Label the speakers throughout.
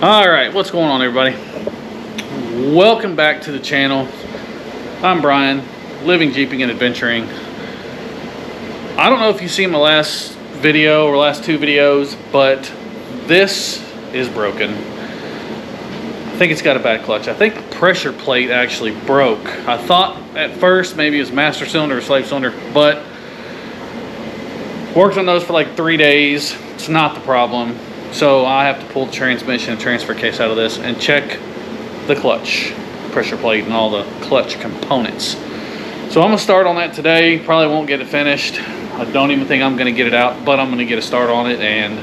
Speaker 1: All right, what's going on, everybody? Welcome back to the channel. I'm Brian, living Jeeping and adventuring. I don't know if you've seen my last video or last two videos, but this is broken. I think it's got a bad clutch. I think the pressure plate actually broke. I thought at first maybe it was master cylinder or slave cylinder, but worked on those for like 3 days. It's not the problem. So I have to pull the transmission and transfer case out of this and check the clutch, pressure plate, and all the clutch components. So I'm gonna start on that today. Probably won't get it finished. I don't even think I'm gonna get it out, but I'm gonna get a start on it, and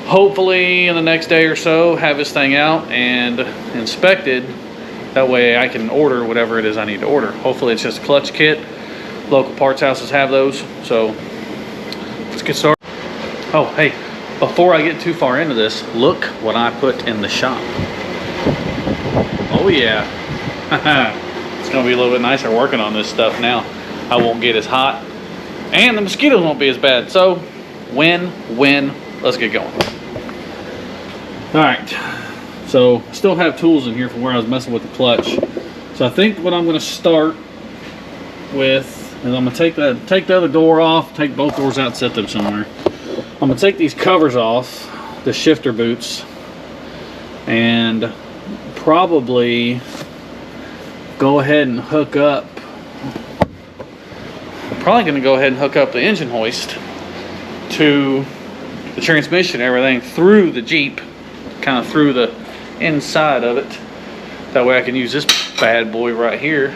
Speaker 1: hopefully in the next day or so have this thing out and inspected. That way I can order whatever it is I need to order. Hopefully it's just a clutch kit. Local parts houses have those. So let's get started. Oh, hey, before I get too far into this, look what I put in the shop. Oh yeah. It's gonna be a little bit nicer working on this stuff now. I won't get as hot and the mosquitoes won't be as bad. So win. Let's get going. All right, so still have tools in here from where I was messing with the clutch. So I think what I'm gonna start with is I'm gonna take the other door off, take both doors out, set them somewhere. I'm gonna take these covers off, the shifter boots, and probably go ahead and hook up. I'm probably gonna go ahead and hook up the engine hoist to the transmission, everything through the Jeep, kind of through the inside of it. That way I can use this bad boy right here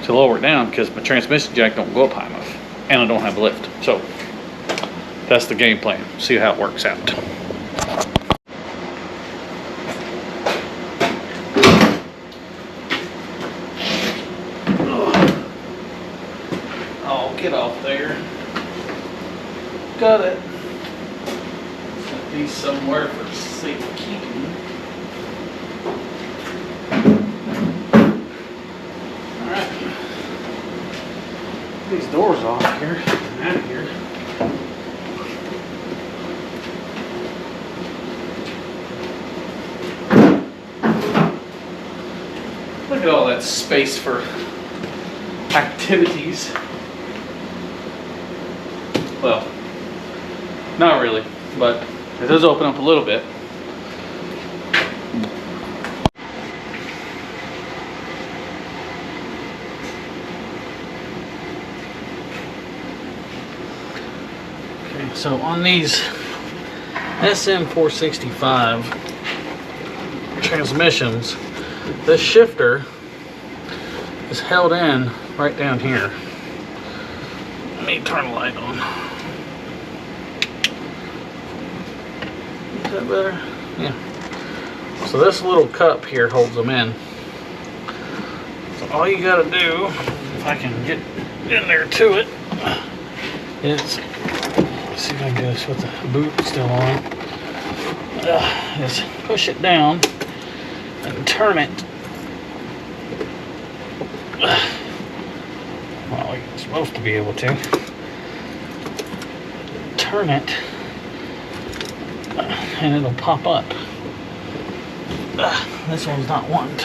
Speaker 1: to lower it down, because my transmission jack don't go up high enough and I don't have a lift. So that's the game plan. See how it works out. Oh, get off there. Got it. Set these somewhere for safekeeping. Alright. These doors off here. Out of here. Look at all that space for activities. Well, not really, but it does open up a little bit. Okay, so on these SM465 transmissions, this shifter is held in right down here. Let me turn the light on. Is that better? Yeah. So this little cup here holds them in. So all you gotta do, if I can get in there to it, is, let's see if I can do this with the boot still on, is push it down and turn it. Well, you're supposed to be able to turn it and it'll pop up. This one's not wanting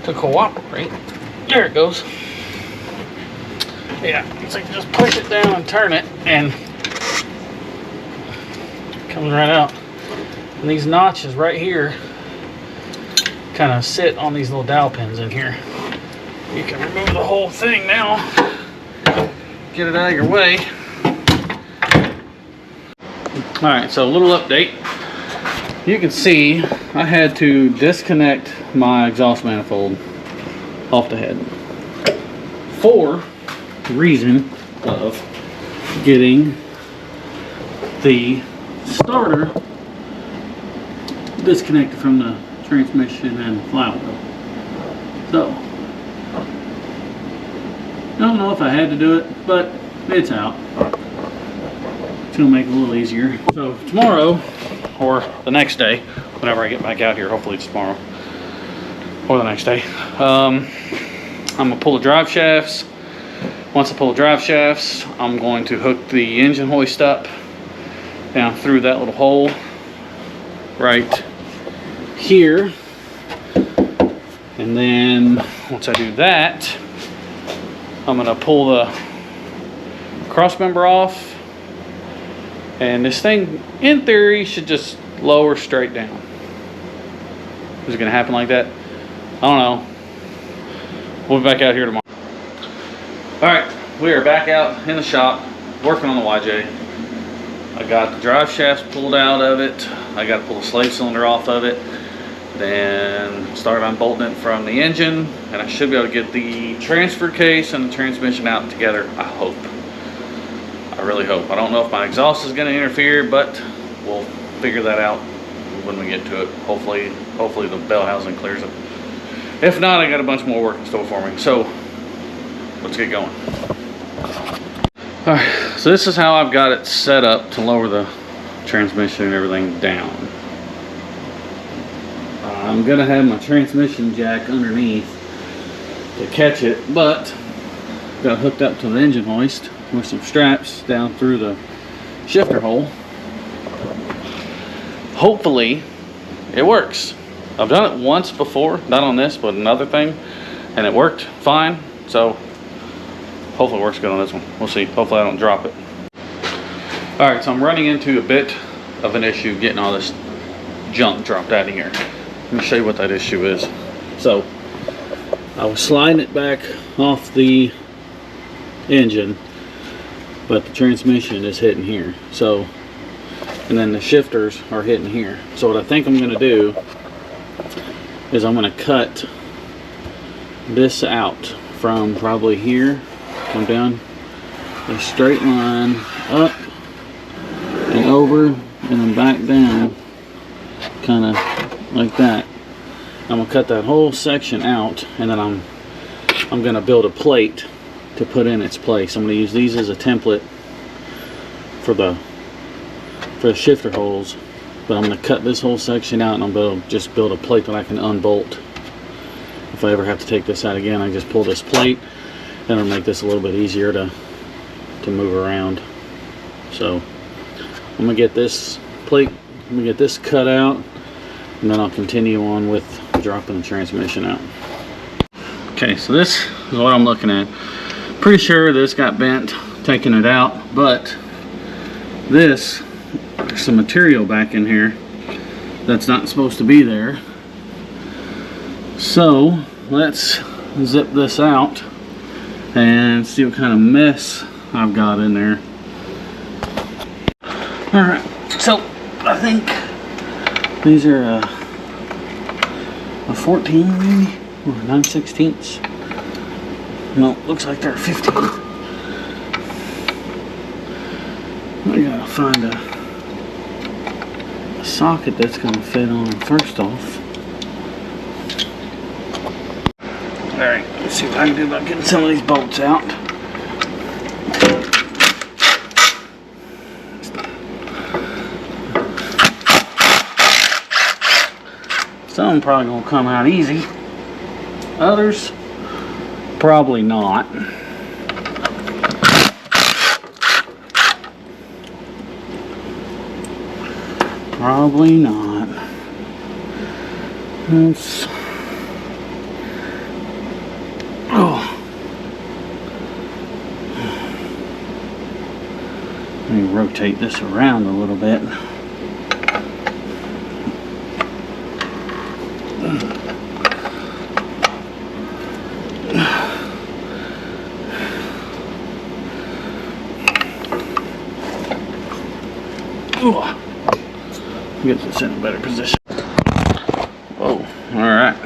Speaker 1: to cooperate. There it goes. Yeah, so you can just push it down and turn it and it comes right out. And these notches right here kind of sit on these little dowel pins in here. You can remove the whole thing now, get it out of your way. All right, so a little update. You can see I had to disconnect my exhaust manifold off the head for the reason of getting the starter disconnected from the transmission and flywheel. So I don't know if I had to do it, but it's out. It's gonna make it a little easier. So tomorrow, or the next day, whenever I get back out here, hopefully it's tomorrow or the next day, I'm gonna pull the drive shafts. Once I pull the drive shafts, I'm going to hook the engine hoist up down through that little hole right here. And then once I do that, I'm gonna pull the cross member off, and this thing in theory should just lower straight down. Is it gonna happen like that? I don't know. We'll be back out here tomorrow. All right, we are back out in the shop working on the YJ. I got the drive shafts pulled out of it. I got to pull the slave cylinder off of it. Then start unbolting it from the engine, and I should be able to get the transfer case and the transmission out together, I hope. I really hope. I don't know if my exhaust is going to interfere, but we'll figure that out when we get to it. Hopefully the bell housing clears it. If not, I got a bunch more work in store for me. So let's get going. All right, so this is how I've got it set up to lower the transmission and everything down. I'm gonna have my transmission jack underneath to catch it, but got it hooked up to the engine hoist with some straps down through the shifter hole. Hopefully it works. I've done it once before, not on this, but another thing, and it worked fine. So hopefully it works good on this one. We'll see. Hopefully I don't drop it. All right, so I'm running into a bit of an issue getting all this junk dropped out of here. Let me show you what that issue is. So I was sliding it back off the engine, but the transmission is hitting here. So, and then the shifters are hitting here. So what I think I'm gonna do is I'm gonna cut this out from probably here, come down a straight line up and over and then back down, kind of like that. I'm gonna cut that whole section out, and then I'm gonna build a plate to put in its place. I'm gonna use these as a template for the shifter holes, but I'm gonna cut this whole section out, and I'm gonna just build a plate that I can unbolt. If I ever have to take this out again, I just pull this plate, and it'll make this a little bit easier to move around. So I'm gonna get this plate, I'm gonna get this cut out, and then I'll continue on with dropping the transmission out. Okay, so this is what I'm looking at. Pretty sure this got bent taking it out, but there's some material back in here that's not supposed to be there. So let's zip this out and see what kind of mess I've got in there. All right, so I think these are a 14 maybe, or 9/16. No, looks like they're 15. I gotta find a socket that's gonna fit on first off. All right, let's see what I can do about getting some of these bolts out. Some probably gonna come out easy. Others, probably not. Probably not. Let's, let me rotate this around a little bit. Get this in a better position. Oh, all right.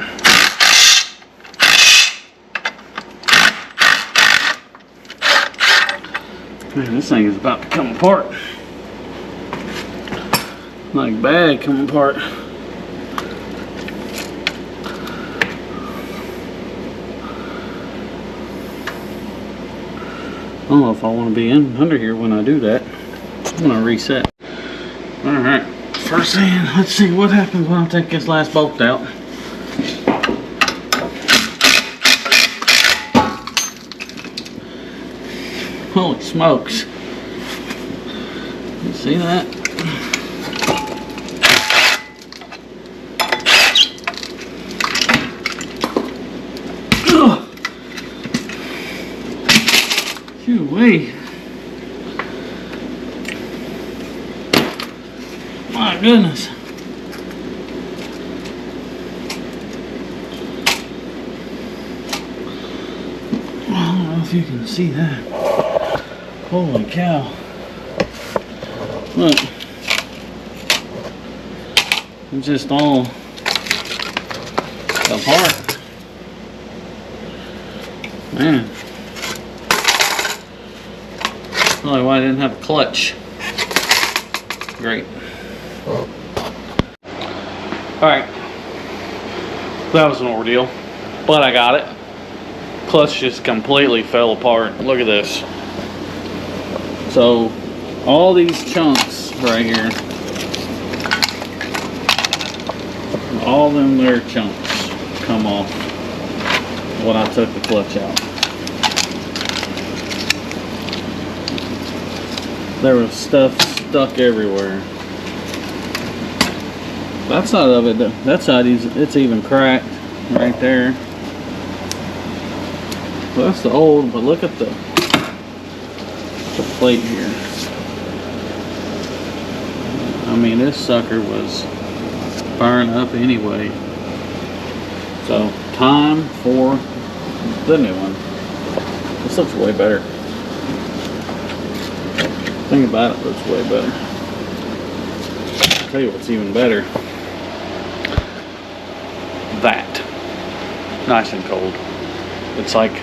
Speaker 1: Man, this thing is about to come apart. Like bad coming apart. I don't know if I want to be under here when I do that. I'm gonna reset. All right. First thing, let's see what happens when I take this last bolt out. Holy smokes. You see that? Wee. My goodness. I don't know if you can see that. Holy cow. Look. It's just all apart. Man. Probably why I didn't have a clutch. Great. Alright. That was an ordeal. But I got it. Clutch just completely fell apart. Look at this. So, all these chunks right here, all them there chunks come off when I took the clutch out. There was stuff stuck everywhere. That side of it, that side is, it's even cracked right there. Well, that's the old, but look at the plate here. I mean, this sucker was firing up anyway. So, time for the new one. This looks way better. The thing about it looks way better. I'll tell you what's even better. That. Nice and cold. It's like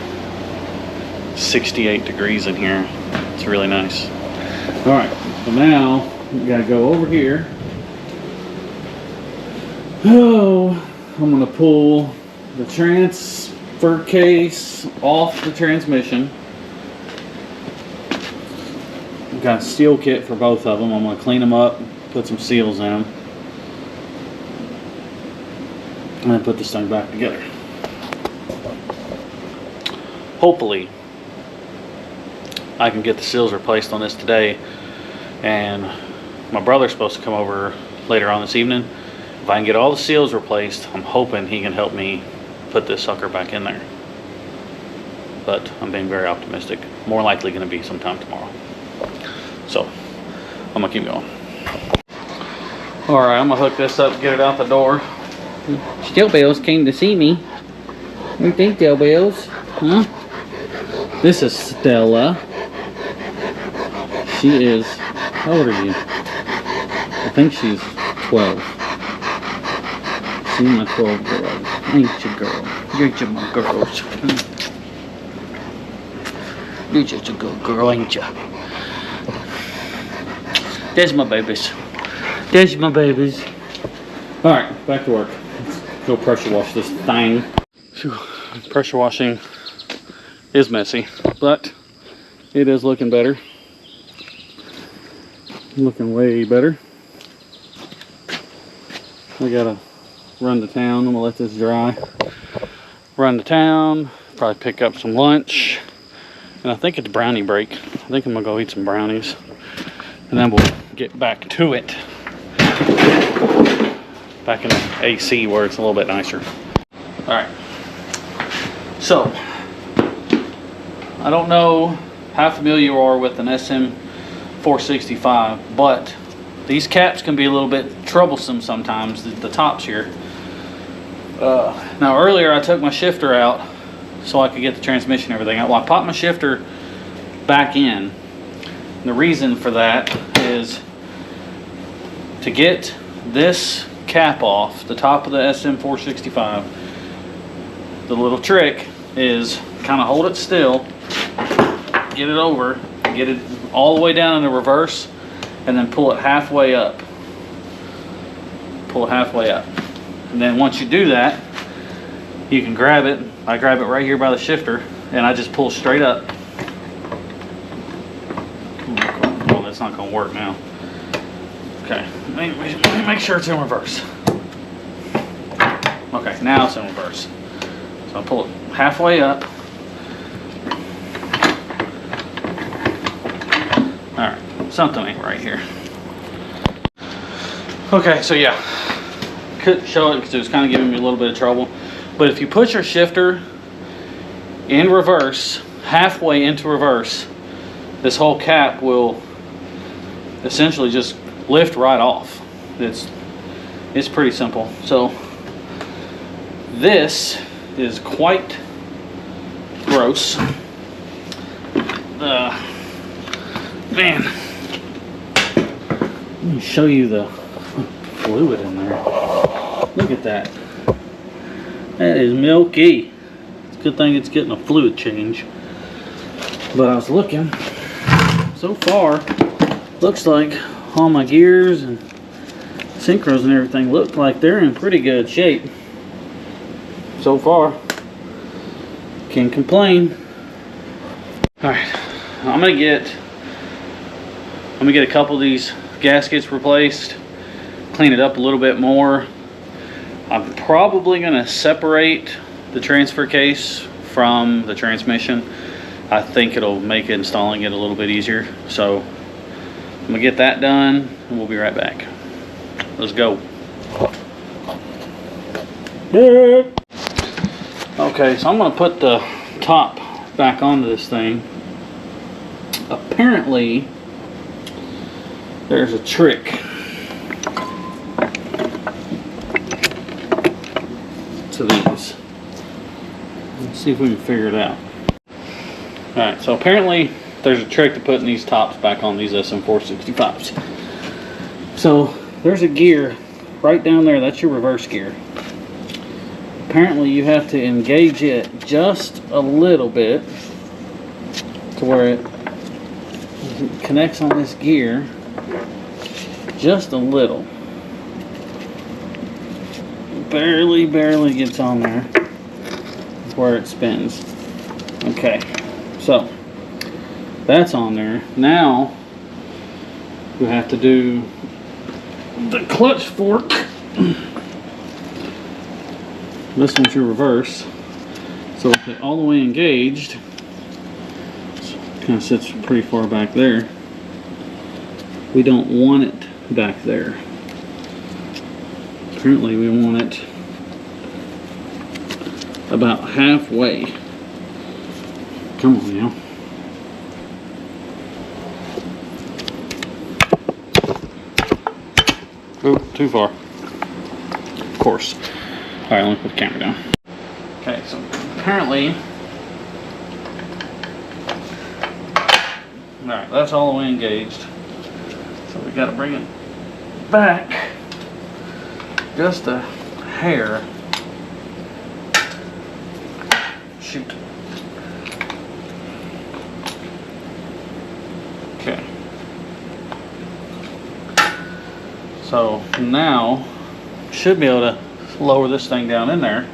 Speaker 1: 68 degrees in here. It's really nice. Alright, so now we gotta go over here. Oh, I'm gonna pull the transfer case off the transmission. I've got a steel kit for both of them. I'm gonna clean them up, put some seals in them, and then put this thing back together. Hopefully I can get the seals replaced on this today, and my brother's supposed to come over later on this evening. If I can get all the seals replaced, I'm hoping he can help me put this sucker back in there. But I'm being very optimistic. More likely going to be sometime tomorrow. So I'm gonna keep going. Alright, I'm gonna hook this up, get it out the door. Steel Bells came to see me. What do you think, Steel Bells? Huh? This is Stella. She is, how old are you? I think she's 12. She's my 12 girl. Ain't you, girl? You're just my girls. You're just a good girl, ain't you? There's my babies. There's my babies. Alright, back to work. Let's go pressure wash this thing. Whew. Pressure washing is messy, but it is looking better. Looking way better. I gotta run to town. I'm gonna let this dry. Run to town, probably pick up some lunch, and I think it's brownie break. I think I'm gonna go eat some brownies, and then we'll get back to it. Back in the AC where it's a little bit nicer. Alright, so I don't know how familiar you are with an SM465, but these caps can be a little bit troublesome sometimes, the tops here. Now earlier I took my shifter out so I could get the transmission and everything out. Well, I popped my shifter back in. And the reason for that is to get this cap off the top of the SM465. The little trick is kind of hold it still, get it over, get it all the way down in the reverse, and then pull it halfway up. Pull it halfway up. And then once you do that, you can grab it. I grab it right here by the shifter, and I just pull straight up. Oh, that's not going to work now. Okay, let me make sure it's in reverse. Okay, now it's in reverse. So I pull it halfway up. Alright, something ain't right here. Okay, so yeah, couldn't show it because it was kind of giving me a little bit of trouble. But if you put your shifter in reverse, halfway into reverse, this whole cap will essentially just lift right off. It's pretty simple. So this is quite gross. Man, let me show you the fluid in there. Look at that. That is milky. It's a good thing it's getting a fluid change. But I was looking, so far, looks like all my gears and synchros and everything look like they're in pretty good shape. So far, can't complain. Alright, I'm gonna get a couple of these gaskets replaced, clean it up a little bit more. I'm probably gonna separate the transfer case from the transmission. I think it'll make installing it a little bit easier. So I'm gonna get that done and we'll be right back. Let's go. Okay, so I'm gonna put the top back onto this thing. Apparently there's a trick to these. Let's see if we can figure it out. Alright, so apparently there's a trick to putting these tops back on these SM465s. So there's a gear right down there, that's your reverse gear. Apparently you have to engage it just a little bit to where it connects on this gear just a little. Barely gets on there. That's where it spins. Okay, so that's on there. Now we have to do the clutch fork. This one's your reverse. So with it all the way engaged, kind of sits pretty far back there. We don't want it back there. Apparently we want it about halfway. Come on now. Oh, too far. Of course. Alright, let me put the camera down. Okay, so apparently, alright, that's all the way engaged. So we gotta bring it back just a hair. Shoot. Okay. So now, should be able to lower this thing down in there.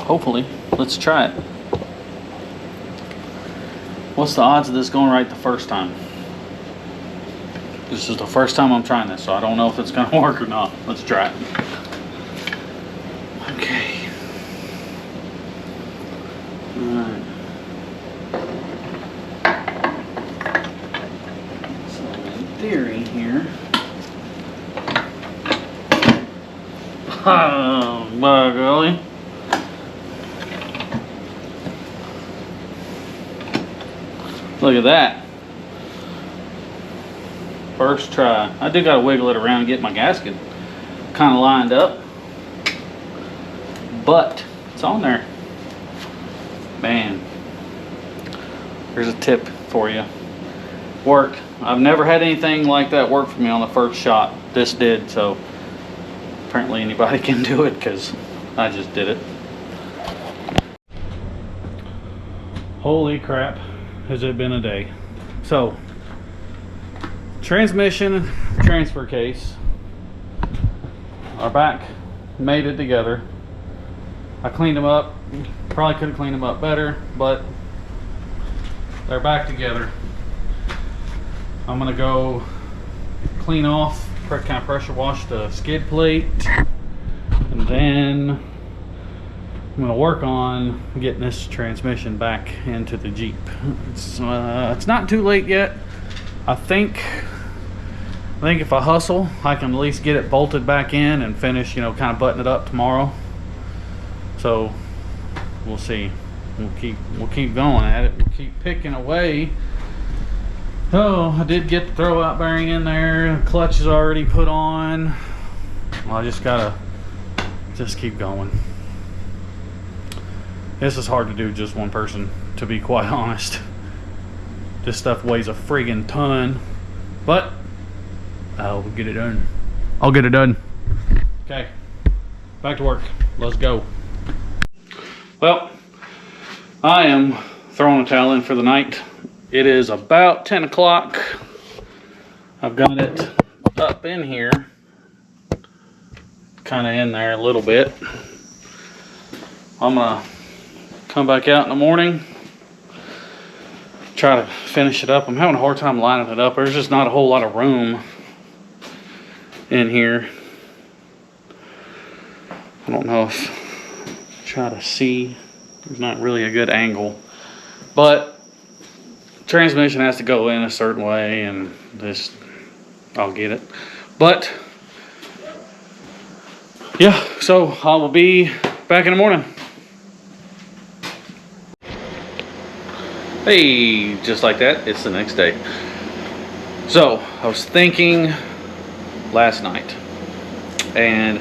Speaker 1: Hopefully. Let's try it. What's the odds of this going right the first time? This is the first time I'm trying this, so I don't know if it's going to work or not. Let's try it. Okay. Alright. So in theory here, oh, by golly. Look at that. First try. I do gotta wiggle it around and get my gasket kind of lined up. But it's on there. Man. Here's a tip for you. Worked. I've never had anything like that work for me on the first shot. This did, so apparently anybody can do it because I just did it. Holy crap, has it been a day. So, transmission, transfer case are back, made it together. I cleaned them up, probably could have cleaned them up better, but they're back together. I'm gonna go clean off, kind of pressure wash the skid plate, and then I'm gonna work on getting this transmission back into the Jeep. It's not too late yet. I think if I hustle, I can at least get it bolted back in and finish, kind of button it up tomorrow. So we'll see. we'll keep going at it. We'll keep picking away. Oh, I did get the throwout bearing in there. The clutch is already put on. Well, I just gotta keep going. This is hard to do just one person, to be quite honest. This stuff weighs a friggin' ton, but I'll get it done. I'll get it done. Okay, back to work. Let's go. Well, I am throwing a towel in for the night. It is about 10 o'clock. I've got it up in here, kind of in there a little bit. I'm gonna come back out in the morning, try to finish it up. I'm having a hard time lining it up. There's just not a whole lot of room in here. I don't know if try to see. There's not really a good angle, but transmission has to go in a certain way, and this, I'll get it. But yeah, so I will be back in the morning. Hey, just like that, it's the next day. So I was thinking last night, and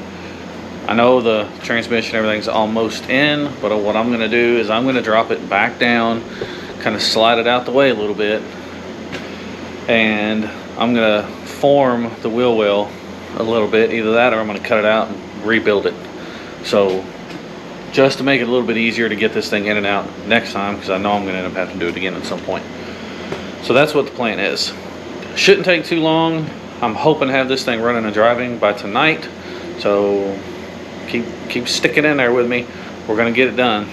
Speaker 1: I know the transmission, everything's almost in, but what I'm gonna do is I'm gonna drop it back down, kind of slide it out the way a little bit, and I'm gonna form the wheel well a little bit. Either that or I'm gonna cut it out and rebuild it. So just to make it a little bit easier to get this thing in and out next time, because I know I'm gonna end up having to do it again at some point. So that's what the plan is. Shouldn't take too long. I'm hoping to have this thing running and driving by tonight. So keep sticking in there with me. We're gonna get it done.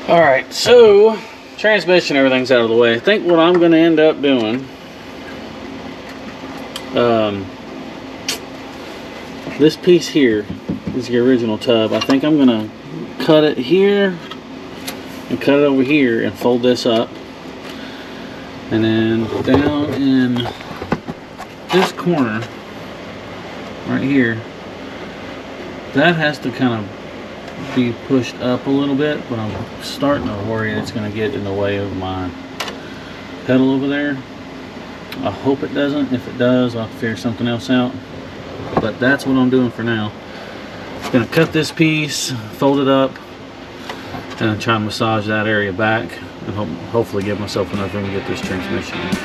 Speaker 1: All right, so transmission, everything's out of the way. I think what I'm gonna end up doing, this piece here is the original tub. I think I'm gonna cut it here and cut it over here and fold this up, and then down in this corner right here, that has to kind of be pushed up a little bit, but I'm starting to worry it's going to get in the way of my pedal over there. I hope it doesn't. If it does, I'll figure something else out, but that's what I'm doing for now. I'm going to cut this piece, fold it up, and try and massage that area back, and hopefully give myself enough room to get this transmission in.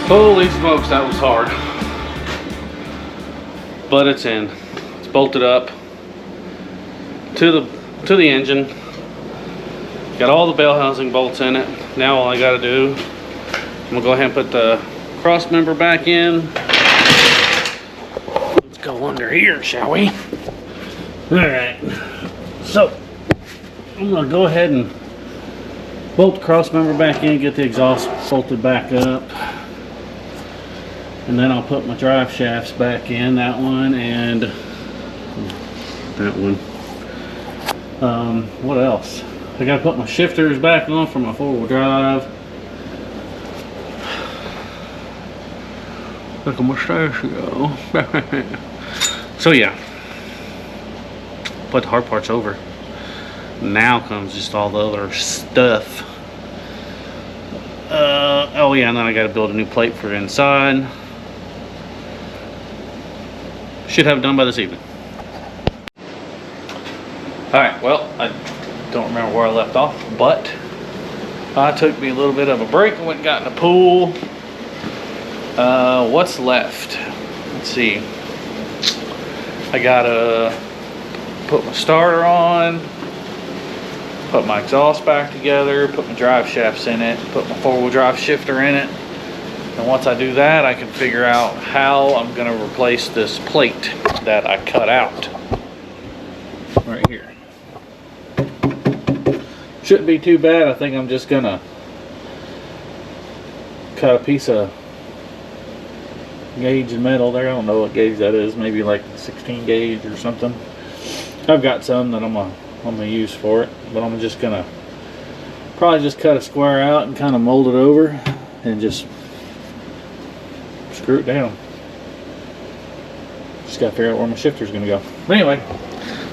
Speaker 1: Holy smokes, that was hard. But it's in. It's bolted up to the engine. Got all the bell housing bolts in it. Now all I gotta do, I'm gonna go ahead and put the cross member back in. Let's go under here, shall we? Alright. So I'm gonna go ahead and bolt the cross member back in, get the exhaust bolted back up. And then I'll put my drive shafts back in, that one and that one. What else? I gotta put my shifters back on for my 4-wheel drive. Look at my stairs go. So yeah, put the hard parts over. Now comes just all the other stuff. Oh yeah, and then I gotta build a new plate for inside. Should have it done by this evening. Alright, well, I don't remember where I left off, but I took me a little bit of a break and went and got in the pool. What's left? Let's see. I gotta put my starter on, put my exhaust back together, put my drive shafts in it, put my 4-wheel drive shifter in it. And once I do that, I can figure out how I'm gonna replace this plate that I cut out right here. Shouldn't be too bad. I think I'm just gonna cut a piece of gauge metal there. I don't know what gauge that is, maybe like 16 gauge or something. I've got some that I'm gonna use for it, but I'm just gonna probably just cut a square out and kind of mold it over and just screw it down. Just gotta figure out where my shifter's gonna go. But anyway,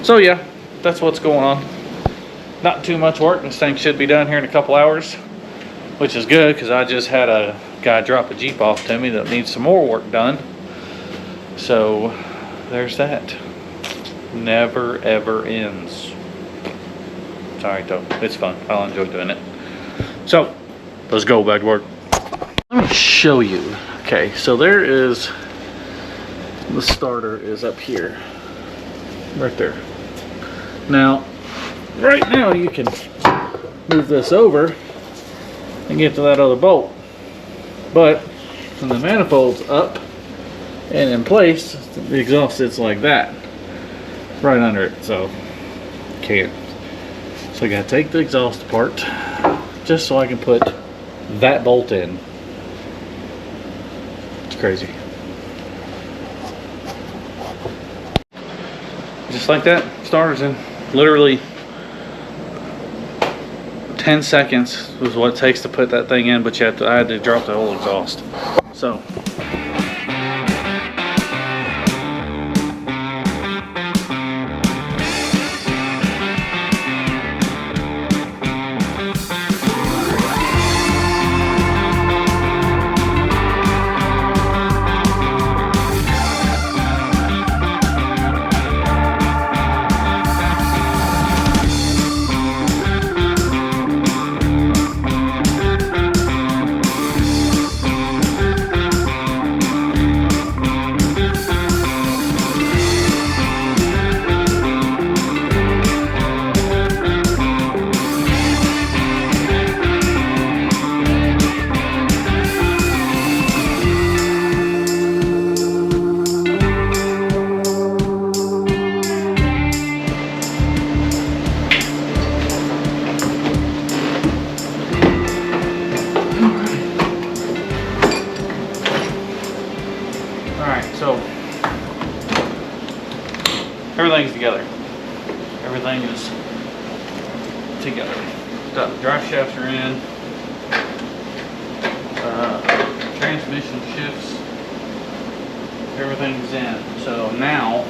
Speaker 1: so yeah, that's what's going on. Not too much work. This thing should be done here in a couple hours, which is good because I just had a guy drop a Jeep off to me that needs some more work done. So there's that. Never ever ends. Sorry though, it's fun. I'll enjoy doing it. So let's go back to work. Let me show you. Okay, so there is the starter is up here, right there. Now right now you can move this over and get to that other bolt, but when the manifold's up and in place, the exhaust sits like that right under it, so can't. So I gotta take the exhaust apart just so I can put that bolt in. It's crazy. Just like that, starter's in. Literally 10 seconds was what it takes to put that thing in, but I had to drop the whole exhaust. So everything's together. Everything is together. The drive shafts are in. Transmission shifts. Everything's in. So now,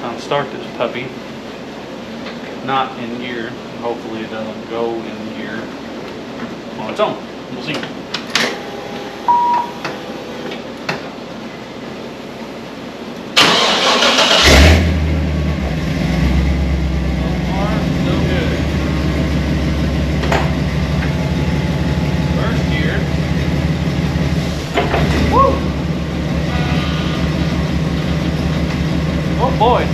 Speaker 1: I'll start this puppy. Not in gear. Hopefully it doesn't go in gear on its own. We'll see. Boy.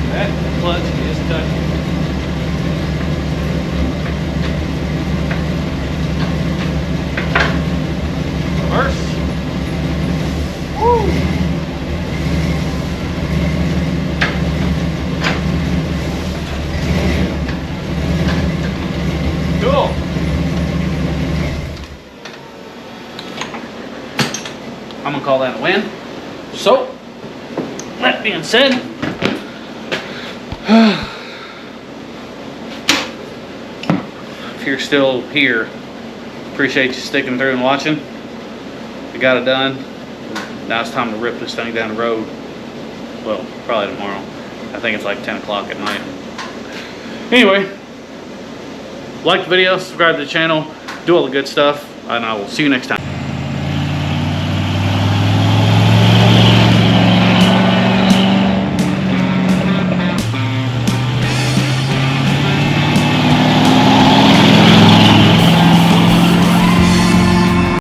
Speaker 1: That clutch is touching. Reverse. Woo! Cool. call that a win. So, that being said, if you're still here, appreciate you sticking through and watching. We got it done. Now it's time to rip this thing down the road. Well, probably tomorrow. I think it's like 10 o'clock at night. Anyway, like the video, subscribe to the channel, do all the good stuff, and I will see you next time.